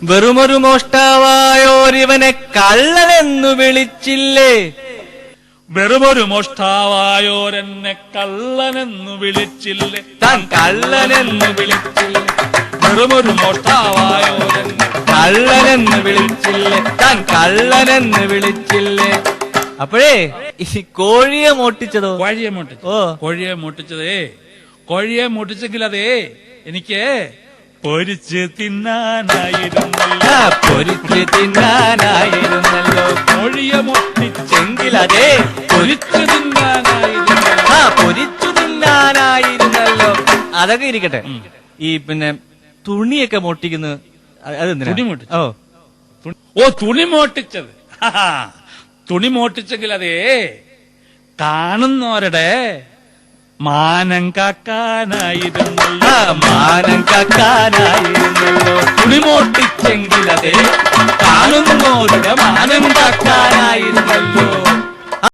വെറുമൊരു മോഷ്ടാവായോരിവനെ കള്ളനെന്നു വിളിച്ചില്ലേ? വെറുമൊരു മോഷ്ടാവായോരെന്നെ കള്ളനെന്നു വിളിച്ചില്ലേ? താൻ കള്ളനെന്നു വിളിച്ചില്ലേ? വെറുമൊരു മോഷ്ടാവായോരെന്നെ കള്ളനെന്ന് വിളിച്ചില്ലേ? താൻ കള്ളനെന്ന് വിളിച്ചില്ലേ? അപ്പോഴേ ഈ കോഴിയെ മോട്ടിച്ചതോ? കോഴിയെ മോട്ടിച്ചു. കോഴിയെ മോട്ടിച്ചതേ, കോഴിയെ മോട്ടിച്ചെങ്കിൽ അതേ എനിക്ക് പൊരിച്ച് തിന്നാനായിരുന്നല്ലോ. പൊരിച്ച് തിന്നാനായിരുന്നല്ലോ. കോഴിയെ മോട്ടിച്ചെങ്കിൽ അതേ പൊരിച്ചു തിന്നാനായിരുന്നല്ലോ. പൊരിച്ചു തിന്നാനായിരുന്നല്ലോ. അതൊക്കെ ഇരിക്കട്ടെ. ഈ പിന്നെ തുണിയൊക്കെ മോട്ടിക്കുന്നത് അതെന്തിനാ? തുണി മോട്ടിച്ചു. തുണി മോട്ടിച്ചത്. തുണി മോട്ടിച്ചെങ്കിൽ അതേ കാണുന്നവരുടെ മാനം കാക്കാനായിരുന്നല്ലോ. മാനം കാക്കാനായിരുന്നല്ലോ. തുണി മോട്ടിച്ചെങ്കിൽ അതേ കാണുന്നവരുടെ മാനം കാക്കാനായിരുന്നല്ലോ.